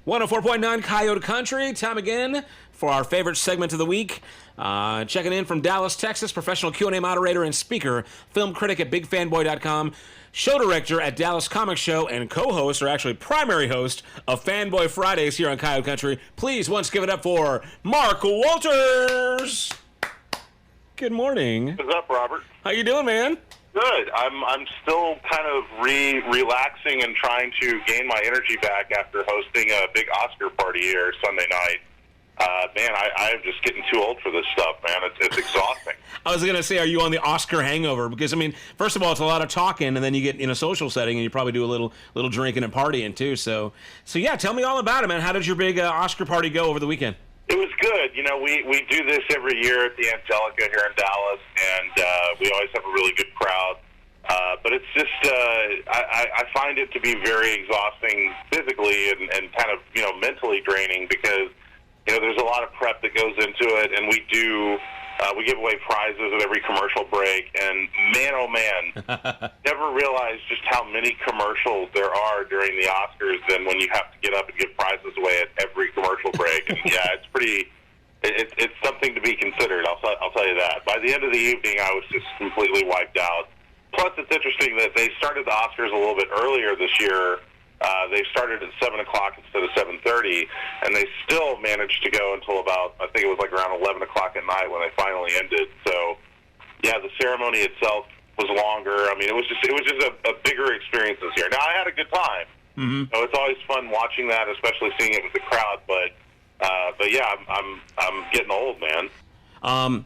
104.9 Coyote Country. Time again for our favorite segment of the week. Checking in from Dallas, Texas, professional Q&A moderator and speaker, film critic at BigFanboy.com, show director at Dallas Comic Show, and co-host, or actually primary host, of Fanboy Fridays here on Coyote Country. Please once give it up for Mark Walters. Good morning. What's up, Robert? How you doing, man? Good. I'm still kind of relaxing and trying to gain my energy back after hosting a big Oscar party here Sunday night. Man, I'm just getting too old for this stuff, man. It's exhausting. I was going to say, are you on the Oscar hangover? Because, I mean, first of all, it's a lot of talking, and then you get in a social setting, and you probably do a little drinking and partying, too. So yeah, tell me all about it, man. How did your big Oscar party go over the weekend? It was good. You know, we do this every year at the Angelica here in Dallas, and we always have a really good crowd. But it's just, I find it to be very exhausting physically and kind of, mentally draining because, there's a lot of prep that goes into it, and we give away prizes at every commercial break, and man, oh man, never realized just how many commercials there are during the Oscars than when you have to get up and give prizes away at every commercial break. And yeah, it's something to be considered, I'll tell you that. By the end of the evening, I was just completely wiped out. Plus, it's interesting that they started the Oscars a little bit earlier this year. They started at 7 o'clock instead of 7:30, and they still managed to go until about, I think it was like around 11 o'clock at night when they finally ended. So, yeah, the ceremony itself was longer. I mean, it was just a bigger experience this year. Now, I had a good time. Mm-hmm. It's always fun watching that, especially seeing it with the crowd. But yeah, I'm getting old, man.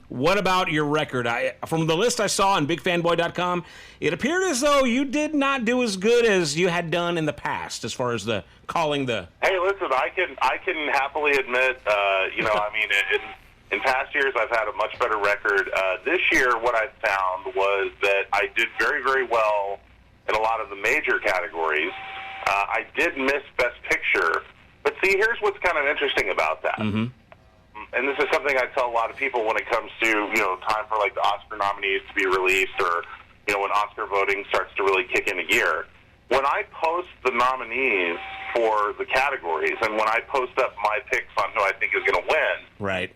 What about your record? From the list I saw on BigFanboy.com, it appeared as though you did not do as good as you had done in the past, as far as the calling the. Hey, listen, I can happily admit, I mean, in past years I've had a much better record. This year, what I found was that I did very, very well in a lot of the major categories. I did miss Best Picture, but see, here's what's kind of interesting about that. Mm-hmm. And this is something I tell a lot of people when it comes to, time for like the Oscar nominees to be released or, when Oscar voting starts to really kick into gear. When I post the nominees for the categories and when I post up my picks on who I think is going to win, right,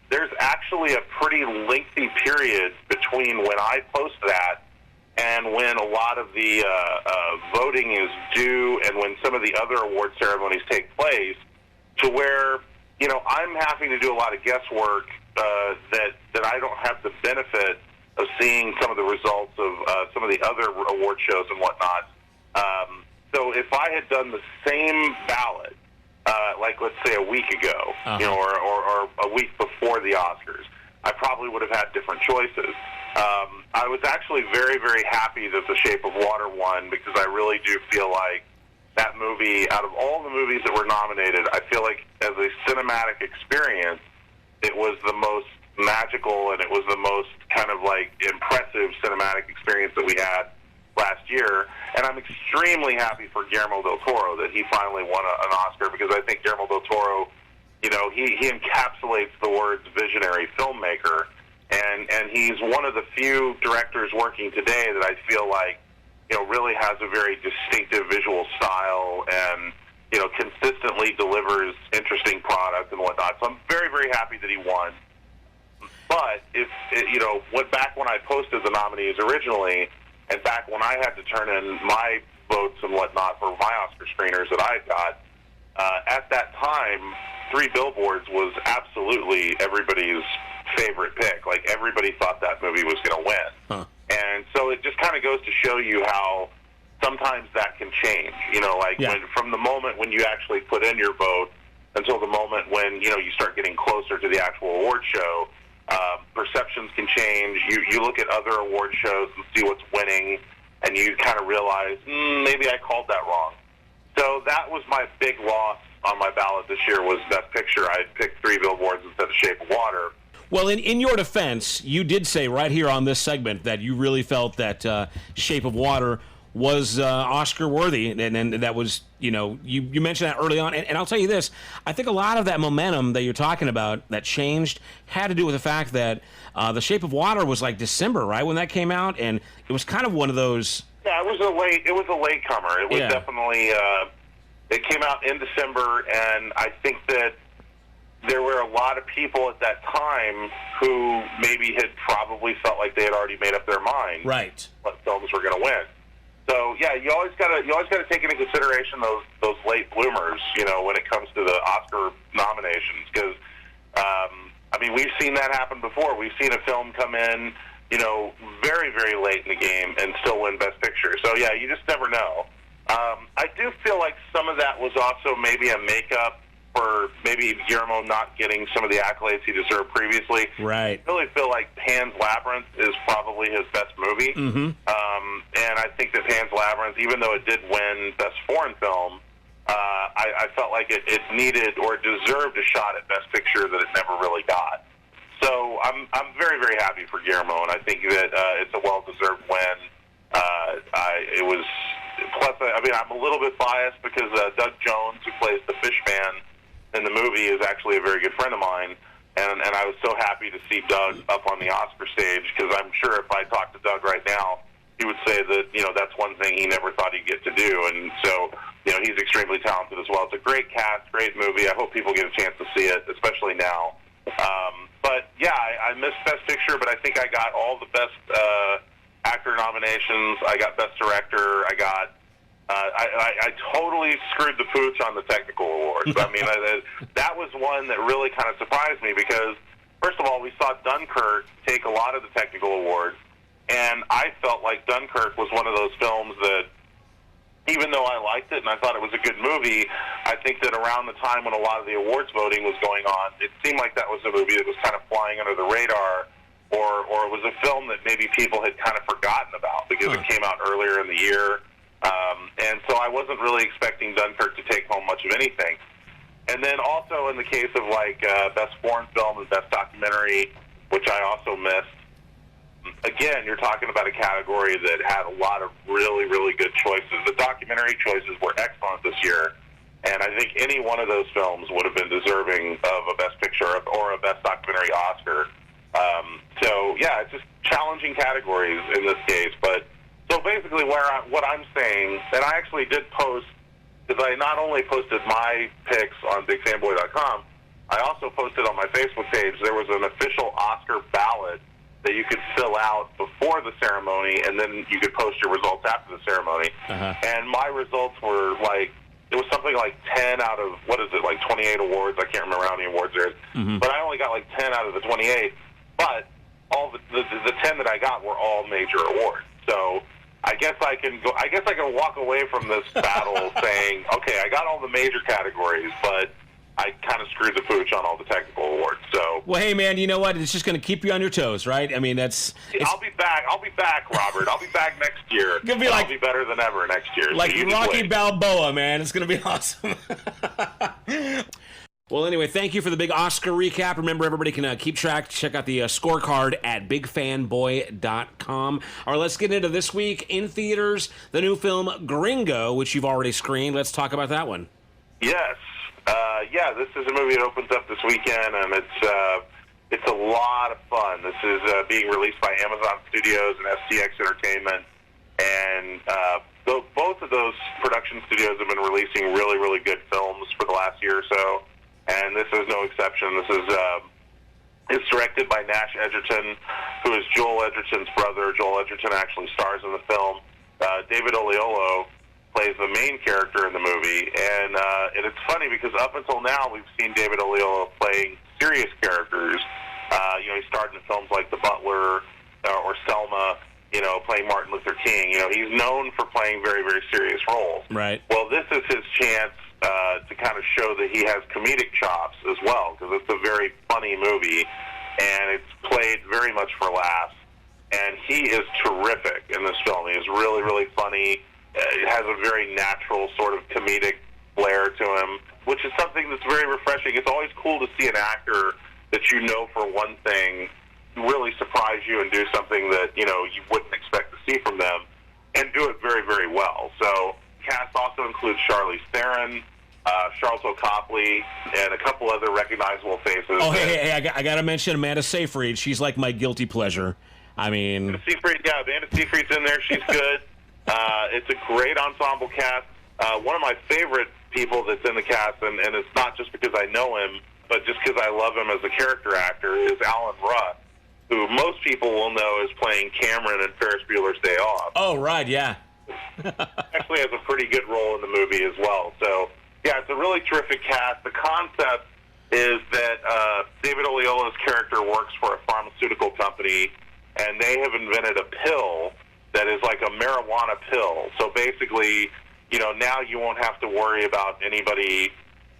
there's actually a pretty lengthy period between when I post that and when a lot of the voting is due and when some of the other award ceremonies take place to where I'm having to do a lot of guesswork that I don't have the benefit of seeing some of the results of some of the other award shows and whatnot. So if I had done the same ballot, like let's say a week ago, or a week before the Oscars, I probably would have had different choices. I was actually very, very happy that The Shape of Water won because I really do feel like that movie, out of all the movies that were nominated, I feel like as a cinematic experience, it was the most magical and it was the most kind of like impressive cinematic experience that we had last year. And I'm extremely happy for Guillermo del Toro that he finally won an Oscar because I think Guillermo del Toro, he encapsulates the words visionary filmmaker. And he's one of the few directors working today that I feel like really has a very distinctive visual style and, consistently delivers interesting product and whatnot. So I'm very, very happy that he won. But back when I posted the nominees originally and back when I had to turn in my votes and whatnot for my Oscar screeners that I got, at that time, Three Billboards was absolutely everybody's favorite pick. Like, everybody thought that movie was going to win. Huh. And so it just kind of goes to show you how sometimes that can change. From the moment when you actually put in your vote until the moment when, you start getting closer to the actual award show, perceptions can change. You look at other award shows and see what's winning, and you kind of realize, maybe I called that wrong. So that was my big loss on my ballot this year was Best Picture. I had picked Three Billboards instead of Shape of Water. Well, in your defense, you did say right here on this segment that you really felt that Shape of Water was Oscar-worthy, and that was, you mentioned that early on. And I'll tell you this, I think a lot of that momentum that you're talking about that changed had to do with the fact that The Shape of Water was like December, right, when that came out, and it was kind of one of those... Yeah, it was a latecomer. It was definitely... It came out in December, and I think that there were a lot of people at that time who maybe had probably felt like they had already made up their mind right. what films were going to win. So yeah, you always gotta take into consideration those late bloomers, when it comes to the Oscar nominations, because I mean, we've seen that happen before. We've seen a film come in, very, very late in the game and still win Best Picture. So yeah, you just never know. I do feel like some of that was also maybe a makeup for maybe Guillermo not getting some of the accolades he deserved previously. Right. I really feel like Pan's Labyrinth is probably his best movie. Mm-hmm. And I think that Pan's Labyrinth, even though it did win Best Foreign Film, I felt like it needed or deserved a shot at Best Picture that it never really got. So I'm very, very happy for Guillermo, and I think that it's a well-deserved win. It was, plus, I mean, I'm a little bit biased because Doug Jones, who plays the fish man in the movie, is actually a very good friend of mine, and I was so happy to see Doug up on the Oscar stage, because I'm sure if I talked to Doug right now, he would say that, that's one thing he never thought he'd get to do, and so, he's extremely talented as well. It's a great cast, great movie. I hope people get a chance to see it, especially now. But yeah, I missed Best Picture, but I think I got all the Best Actor nominations. I got Best Director. I got I totally screwed the pooch on the technical awards. I mean, that was one that really kind of surprised me, because first of all, we saw Dunkirk take a lot of the technical awards, and I felt like Dunkirk was one of those films that, even though I liked it and I thought it was a good movie, I think that around the time when a lot of the awards voting was going on, it seemed like that was a movie that was kind of flying under the radar, or it was a film that maybe people had kind of forgotten about because it came out earlier in the year. And so I wasn't really expecting Dunkirk to take home much of anything. And then also in the case of Best Foreign Film and Best Documentary, which I also missed, again, you're talking about a category that had a lot of really, really good choices. The documentary choices were excellent this year, and I think any one of those films would have been deserving of a Best Picture or a Best Documentary Oscar. So, yeah, it's just challenging categories in this case. But so basically what I'm saying, and I actually did post, because I not only posted my picks on BigFanboy.com, I also posted on my Facebook page, there was an official Oscar ballot that you could fill out before the ceremony, and then you could post your results after the ceremony. And my results were it was something like 10 out of, 28 awards? I can't remember how many awards there is. But I only got 10 out of the 28. But all the 10 that I got were all major awards. So I guess I can walk away from this battle saying, okay, I got all the major categories, but I kind of screwed the pooch on all the technical awards. So, well, hey man, you know what? It's just going to keep you on your toes, right? I mean, I'll be back, Robert. I'll be back next year. I'll be better than ever next year. Like so Rocky Balboa, man. It's going to be awesome. Well, anyway, thank you for the big Oscar recap. Remember, everybody can keep track. Check out the scorecard at bigfanboy.com. All right, let's get into this week in theaters. The new film Gringo, which you've already screened. Let's talk about that one. Yes. This is a movie that opens up this weekend, and it's a lot of fun. This is being released by Amazon Studios and STX Entertainment, and both of those production studios have been releasing really, really good films for the last year or so, and this is no exception. This is it's directed by Nash Edgerton, who is Joel Edgerton's brother. Joel Edgerton actually stars in the film. David Oyelowo plays the main character in the movie, and it's funny because up until now we've seen David Oyelowo playing serious characters. He starred in films like The Butler or Selma, playing Martin Luther King. He's known for playing very, very serious roles. Right. Well, this is his chance to kind of show that he has comedic chops as well, because it's a very funny movie, and it's played very much for laughs. And he is terrific in this film. He is really, really funny. It has a very natural sort of comedic flair to him, which is something that's very refreshing. It's always cool to see an actor that for one thing really surprise you and do something that, you wouldn't expect to see from them, and do it very, very well. So cast also includes Charlize Theron, Charlton Copley, and a couple other recognizable faces. Oh, hey, I got to mention Amanda Seyfried. She's like my guilty pleasure. I mean... Amanda Seyfried's in there. She's good. It's a great ensemble cast. One of my favorite people that's in the cast, and it's not just because I know him, but just because I love him as a character actor, is Alan Russ, who most people will know is playing Cameron in Ferris Bueller's Day Off. Oh, right, yeah. Actually has a pretty good role in the movie as well. So, yeah, it's a really terrific cast. The concept is that David Oyelowo's character works for a pharmaceutical company, and they have invented a pill that is like a marijuana pill. So basically, now you won't have to worry about anybody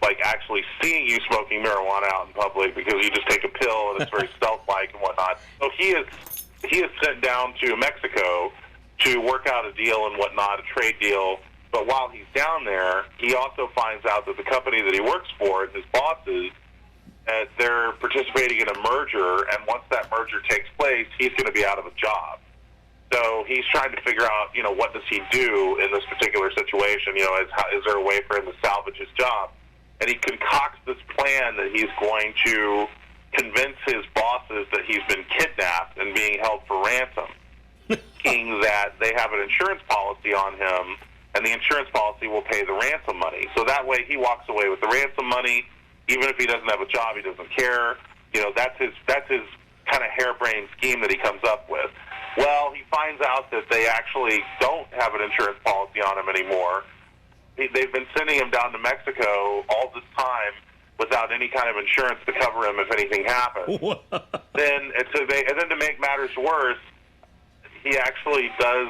like actually seeing you smoking marijuana out in public, because you just take a pill and it's very stealth-like and whatnot. So he is sent down to Mexico to work out a deal and whatnot, a trade deal. But while he's down there, he also finds out that the company that he works for and his bosses, they're participating in a merger, and once that merger takes place, he's going to be out of a job. So he's trying to figure out, what does he do in this particular situation? Is there a way for him to salvage his job? And he concocts this plan that he's going to convince his bosses that he's been kidnapped and being held for ransom, thinking that they have an insurance policy on him, and the insurance policy will pay the ransom money. So that way he walks away with the ransom money. Even if he doesn't have a job, he doesn't care. That's his kind of harebrained scheme that he comes up with. Well, he finds out that they actually don't have an insurance policy on him anymore. They've been sending him down to Mexico all this time without any kind of insurance to cover him if anything happens. Then to make matters worse, he actually does.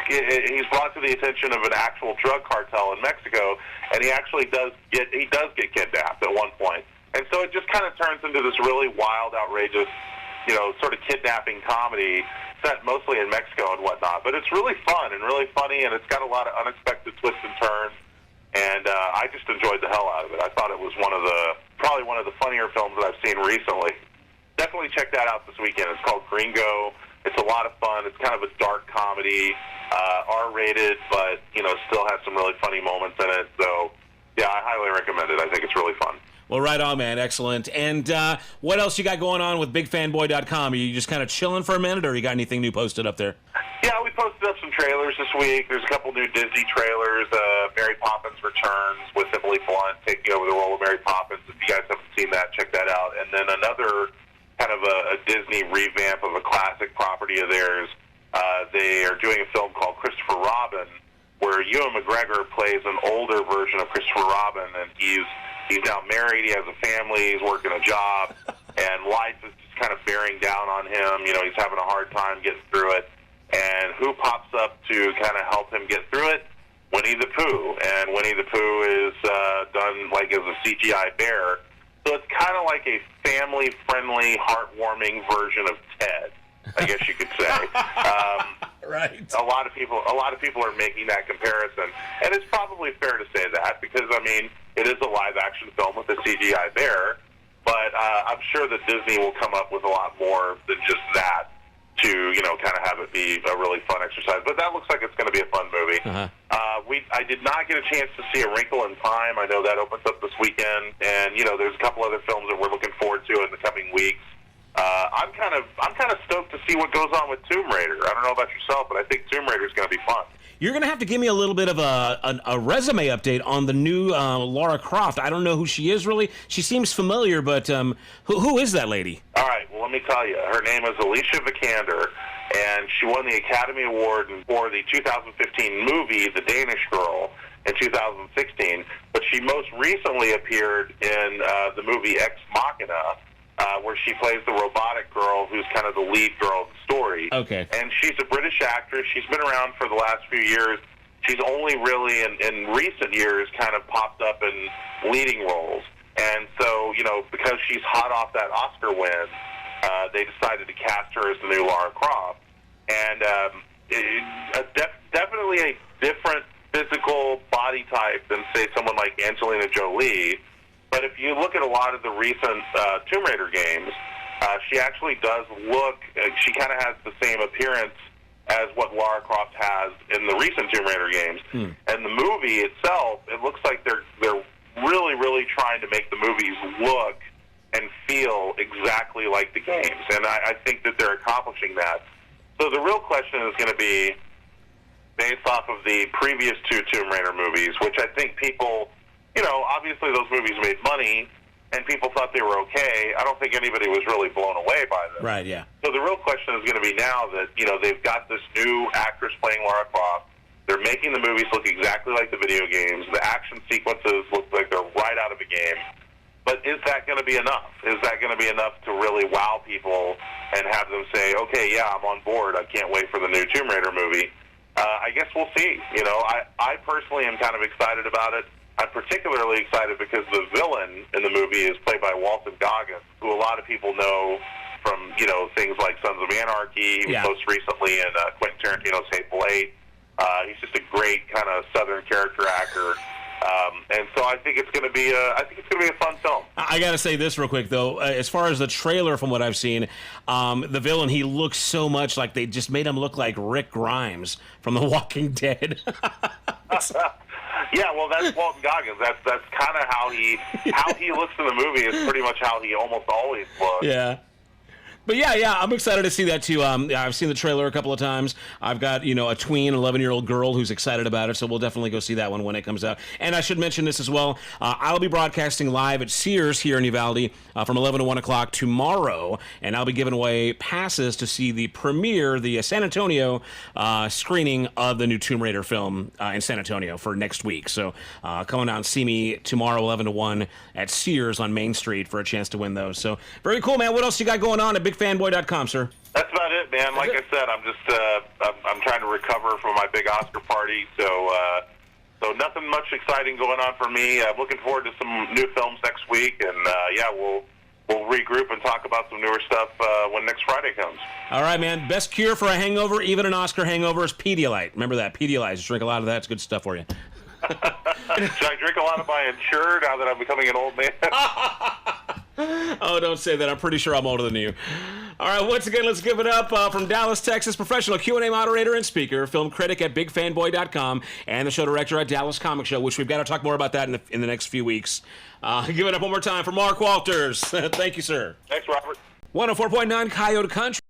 He's brought to the attention of an actual drug cartel in Mexico, and he actually does get kidnapped at one point. And so it just kind of turns into this really wild, outrageous, sort of kidnapping comedy set mostly in Mexico and whatnot. But it's really fun and really funny, and it's got a lot of unexpected twists and turns. And I just enjoyed the hell out of it. I thought it was probably one of the funnier films that I've seen recently. Definitely check that out this weekend. It's called Gringo. It's a lot of fun. It's kind of a dark comedy, R-rated, but still has some really funny moments in it. So yeah, I highly recommend it. I think it's really fun. Well, right on, man. Excellent. And what else you got going on with BigFanboy.com? Are you just kind of chilling for a minute, or you got anything new posted up there? Yeah, we posted up some trailers this week. There's a couple new Disney trailers. Mary Poppins Returns with Emily Blunt taking over the role of Mary Poppins. If you guys haven't seen that, check that out. And then another kind of a Disney revamp of a classic property of theirs. They are doing a film called Christopher Robin, where Ewan McGregor plays an older version of Christopher Robin, and he's now married, he has a family, he's working a job, and life is just kind of bearing down on him. He's having a hard time getting through it. And who pops up to kind of help him get through it? Winnie the Pooh. And Winnie the Pooh is done like as a CGI bear. So it's kind of like a family-friendly, heartwarming version of Ted, I guess you could say. Right. A lot of people are making that comparison, and it's probably fair to say that because it is a live-action film with a CGI bear. But I'm sure that Disney will come up with a lot more than just that to kind of have it be a really fun exercise. But that looks like it's going to be a fun movie. Uh-huh. I did not get a chance to see A Wrinkle in Time. I know that opens up this weekend, and there's a couple other films that we're looking forward to in the coming weeks. I'm kind of stoked to see what goes on with Tomb Raider. I don't know about yourself, but I think Tomb Raider is going to be fun. You're going to have to give me a little bit of a resume update on the new Lara Croft. I don't know who she is, really. She seems familiar, but who is that lady? All right, well, let me tell you. Her name is Alicia Vikander, and she won the Academy Award for the 2015 movie The Danish Girl in 2016, but she most recently appeared in the movie Ex Machina, where she plays the robotic girl who's kind of the lead girl of the story. Okay. And she's a British actress. She's been around for the last few years. She's only really, in recent years, kind of popped up in leading roles. And so, because she's hot off that Oscar win, they decided to cast her as the new Lara Croft. And definitely a different physical body type than, say, someone like Angelina Jolie. But if you look at a lot of the recent Tomb Raider games, she actually does look, she kind of has the same appearance as what Lara Croft has in the recent Tomb Raider games. And the movie itself, it looks like they're really, really trying to make the movies look and feel exactly like the games. And I think that they're accomplishing that. So the real question is going to be, based off of the previous two Tomb Raider movies, which I think people, obviously those movies made money, and people thought they were okay. I don't think anybody was really blown away by them. Right, yeah. So the real question is going to be now that, they've got this new actress playing Lara Croft. They're making the movies look exactly like the video games. The action sequences look like they're right out of a game. But is that going to be enough? Is that going to be enough to really wow people and have them say, okay, yeah, I'm on board. I can't wait for the new Tomb Raider movie. I guess we'll see. I personally am kind of excited about it. I'm particularly excited because the villain in the movie is played by Walton Goggins, who a lot of people know from, things like Sons of Anarchy, Yeah. most recently in Quentin Tarantino's Hateful Eight. He's just a great kind of Southern character actor. And so I think it's going to be a fun film. I got to say this real quick, though. As far as the trailer, from what I've seen, the villain, he looks so much like they just made him look like Rick Grimes from The Walking Dead. Yeah, well, that's Walton Goggins. That's kind of how he looks in the movie. Is pretty much how he almost always looks. Yeah. But yeah, I'm excited to see that too. I've seen the trailer a couple of times. I've got, a tween, 11-year-old girl who's excited about it, so we'll definitely go see that one when it comes out. And I should mention this as well. I'll be broadcasting live at Sears here in Uvalde from 11 to 1 o'clock tomorrow, and I'll be giving away passes to see the premiere, the San Antonio screening of the new Tomb Raider film in San Antonio for next week. So come on out and see me tomorrow, 11 to 1 at Sears on Main Street for a chance to win those. So very cool, man. What else you got going on at BigFanboy.com, sir? That's about it, man. Like I said, I'm just I'm trying to recover from my big Oscar party, so nothing much exciting going on for me. I'm looking forward to some new films next week, and we'll regroup and talk about some newer stuff when next Friday comes. All right, man. Best cure for a hangover, even an Oscar hangover, is Pedialyte. Remember that, Pedialyte. Just drink a lot of that. It's good stuff for you. Should I drink a lot of my Ensure now that I'm becoming an old man? Oh, don't say that. I'm pretty sure I'm older than you. All right, once again, let's give it up from Dallas, Texas, professional Q&A moderator and speaker, film critic at BigFanboy.com, and the show director at Dallas Comic Show, which we've got to talk more about that in the next few weeks. Give it up one more time for Mark Walters. Thank you, sir. Thanks, Robert. 104.9 Coyote Country.